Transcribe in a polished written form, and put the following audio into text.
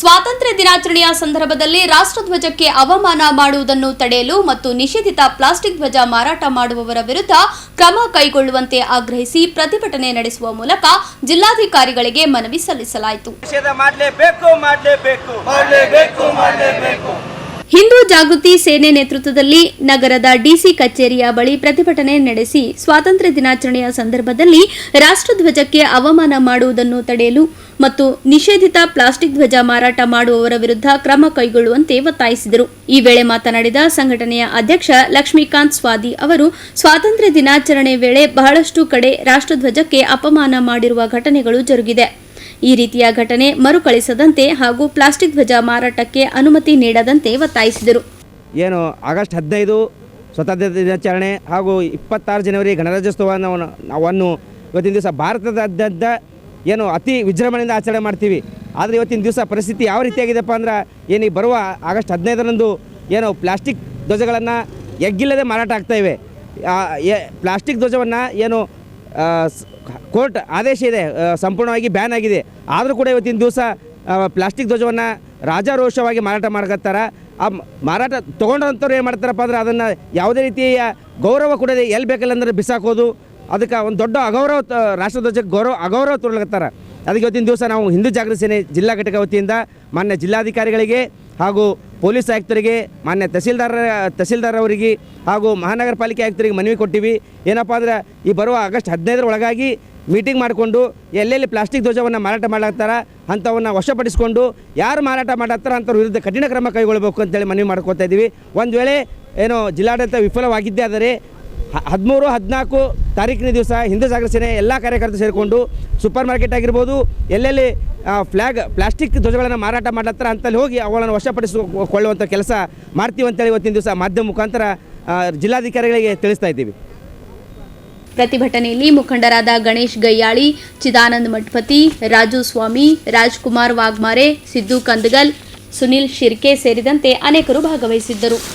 ಸ್ವಾತಂತ್ರ್ಯ ದಿನಾಚರಣೆಯ ಸಂದರ್ಭದಲ್ಲಿ ರಾಷ್ಟ್ರಧ್ವಜಕ್ಕೆ ಅವಮಾನ ಮಾಡುವುದನ್ನು ತಡೆಯಲು ಮತ್ತು ನಿಷೇಧಿತ ಪ್ಲಾಸ್ಟಿಕ್ ಧ್ವಜ ಮಾರಾಟ ಮಾಡುವವರ ವಿರುದ್ಧ ಕ್ರಮ ಕೈಗೊಳ್ಳುವಂತೆ ಆಗ್ರಹಿಸಿ ಪ್ರತಿಭಟನೆ ನಡೆಸುವ ಮೂಲಕ ಜಿಲ್ಲಾಧಿಕಾರಿಗಳಿಗೆ ಮನವಿ ಸಲ್ಲಿಸಲಾಯಿತು. ಹಿಂದೂ ಜಾಗೃತಿ ಸೇನೆ ನೇತೃತ್ವದಲ್ಲಿ ನಗರದ ಡಿಸಿ ಕಚೇರಿಯ ಬಳಿ ಪ್ರತಿಭಟನೆ ನಡೆಸಿ ಸ್ವಾತಂತ್ರ್ಯ ದಿನಾಚರಣೆಯ ಸಂದರ್ಭದಲ್ಲಿ ರಾಷ್ಟ್ರಧ್ವಜಕ್ಕೆ ಅವಮಾನ ಮಾಡುವುದನ್ನು ತಡೆಯಲು ಮತ್ತು ನಿಷೇಧಿತ ಪ್ಲಾಸ್ಟಿಕ್ ಧ್ವಜ ಮಾರಾಟ ಮಾಡುವವರ ವಿರುದ್ಧ ಕ್ರಮ ಕೈಗೊಳ್ಳುವಂತೆ ಒತ್ತಾಯಿಸಿದರು. ಈ ವೇಳೆ ಮಾತನಾಡಿದ ಸಂಘಟನೆಯ ಅಧ್ಯಕ್ಷ ಲಕ್ಷ್ಮೀಕಾಂತ್ ಸ್ವಾದಿ ಅವರು, ಸ್ವಾತಂತ್ರ್ಯ ದಿನಾಚರಣೆ ವೇಳೆ ಬಹಳಷ್ಟು ಕಡೆ ರಾಷ್ಟ್ರಧ್ವಜಕ್ಕೆ ಅಪಮಾನ ಮಾಡಿರುವ ಘಟನೆಗಳು ಜರುಗಿದೆ. ಈ ರೀತಿಯ ಘಟನೆ ಮರುಕಳಿಸದಂತೆ ಹಾಗೂ ಪ್ಲಾಸ್ಟಿಕ್ ಧ್ವಜ ಮಾರಾಟಕ್ಕೆ ಅನುಮತಿ ನೀಡದಂತೆ ಒತ್ತಾಯಿಸಿದರು. ಏನು ಆಗಸ್ಟ್ 15 ಸ್ವಾತಂತ್ರ್ಯ ದಿನಾಚರಣೆ ಹಾಗೂ 26 ಜನವರಿ ಗಣರಾಜ್ಯೋತ್ಸವವನ್ನು ಇವತ್ತಿನ ದಿವಸ ಭಾರತದಾದ್ಯಂತ ಏನು ಅತಿ ವಿಜೃಂಭಣೆಯಿಂದ ಆಚರಣೆ ಮಾಡ್ತೀವಿ. ಆದರೆ ಇವತ್ತಿನ ದಿವಸ ಪರಿಸ್ಥಿತಿ ಯಾವ ರೀತಿಯಾಗಿದೆಪ್ಪ ಅಂದ್ರೆ ಏನು ಬರುವ ಆಗಸ್ಟ್ 15ರಂದು ಏನು ಪ್ಲಾಸ್ಟಿಕ್ ಧ್ವಜಗಳನ್ನು ಎಗ್ಗಿಲ್ಲದೆ ಮಾರಾಟ ಆಗ್ತಾಯಿವೆ. ಪ್ಲಾಸ್ಟಿಕ್ ಧ್ವಜವನ್ನು ಏನು ಕೋರ್ಟ್ ಆದೇಶ ಇದೆ, ಸಂಪೂರ್ಣವಾಗಿ ಬ್ಯಾನ್ ಆಗಿದೆ. ಆದರೂ ಕೂಡ ಇವತ್ತಿನ ದಿವಸ ಪ್ಲಾಸ್ಟಿಕ್ ಧ್ವಜವನ್ನು ರಾಜಾರೋಷವಾಗಿ ಮಾರಾಟ ಮಾಡಕತ್ತಾರ. ಆ ಮಾರಾಟ ತೊಗೊಂಡಂಥವ್ರು ಏನು ಮಾಡ್ತಾರಪ್ಪ ಅಂದ್ರೆ ಅದನ್ನು ಯಾವುದೇ ರೀತಿಯ ಗೌರವ ಕೊಡದೆ ಎಲ್ಲಿ ಬೇಕಲ್ಲ ಅಂದ್ರೆ ಬಿಸಾಕೋದು, ಅದಕ್ಕೆ ಒಂದು ದೊಡ್ಡ ಅಗೌರವ, ರಾಷ್ಟ್ರಧ್ವಜಕ್ಕೆ ಅಗೌರವ ತೋರ್ಲಕತ್ತಾರ. ಅದಕ್ಕೆ ಇವತ್ತಿನ ದಿವಸ ನಾವು ಹಿಂದೂ ಜಾಗೃತಿ ಸೇನೆ ಜಿಲ್ಲಾ ಘಟಕ ವತಿಯಿಂದ ಮಾನ್ಯ ಜಿಲ್ಲಾಧಿಕಾರಿಗಳಿಗೆ ಹಾಗೂ ಪೊಲೀಸ್ ಆಯುಕ್ತರಿಗೆ, ಮಾನ್ಯ ತಹಸೀಲ್ದಾರ್ ಅವರಿಗೆ ಹಾಗೂ ಮಹಾನಗರ ಪಾಲಿಕೆ ಆಯುಕ್ತರಿಗೆ ಮನವಿ ಕೊಟ್ಟಿವಿ. ಏನಪ್ಪ ಅಂದ್ರೆ ಈ ಬರುವ ಆಗಸ್ಟ್ 15ರ ಒಳಗಾಗಿ ಮೀಟಿಂಗ್ ಮಾಡಿಕೊಂಡು ಎಲ್ಲೆಲ್ಲಿ ಪ್ಲಾಸ್ಟಿಕ್ ಧ್ವಜವನ್ನು ಮಾರಾಟ ಮಾಡತ್ತಾರ ಅಂಥವನ್ನು ವಶಪಡಿಸಿಕೊಂಡು ಯಾರು ಮಾರಾಟ ಮಾಡತ್ತಾರ ಅಂಥವ್ರ ವಿರುದ್ಧ ಕಠಿಣ ಕ್ರಮ ಕೈಗೊಳ್ಳಬೇಕು ಅಂತೇಳಿ ಮನವಿ ಮಾಡ್ಕೊತಾ ಇದ್ದೀವಿ. ಒಂದು ವೇಳೆ ಏನೋ ಜಿಲ್ಲಾಡಳಿತ ವಿಫಲವಾಗಿದ್ದೇ ಆದರೆ 13, 14 ತಾರೀಕಿನ ದಿವಸ ಹಿಂದೂ ಜಾಗೃತಿ ಸೇನೆ ಎಲ್ಲ ಕಾರ್ಯಕರ್ತರು ಸೇರಿಕೊಂಡು ಸೂಪರ್ ಮಾರ್ಕೆಟ್ ಆಗಿರ್ಬೋದು, ಎಲ್ಲೆಲ್ಲಿ ಪ್ಲಾಸ್ಟಿಕ್ ಧ್ವಜಗಳನ್ನು ಮಾರಾಟ ಮಾಡತ್ತರ ಅಂತಲ್ಲಿ ಹೋಗಿ ಅವುಗಳನ್ನು ವಶಪಡಿಸಿಕೊಳ್ಳುವಂಥ ಕೆಲಸ ಮಾಡ್ತೀವಿ ಅಂತೇಳಿ ಇವತ್ತಿನ ದಿವಸ ಮಾಧ್ಯಮ ಮುಖಾಂತರ ಜಿಲ್ಲಾಧಿಕಾರಿಗಳಿಗೆ ತಿಳಿಸ್ತಾ ಇದ್ದೀವಿ. ಪ್ರತಿಭಟನೆಯಲ್ಲಿ ಮುಖಂಡರಾದ ಗಣೇಶ್ ಗಯ್ಯಾಳಿ, ಚಿದಾನಂದ್ ಮಠಪತಿ, ರಾಜು ಸ್ವಾಮಿ, ರಾಜ್ಕುಮಾರ್ ವಾಗ್ಮಾರೆ, ಸಿದ್ದು ಕಂದಗಲ್, ಸುನಿಲ್ ಶಿರ್ಕೆ ಸೇರಿದಂತೆ ಅನೇಕರು ಭಾಗವಹಿಸಿದ್ದರು.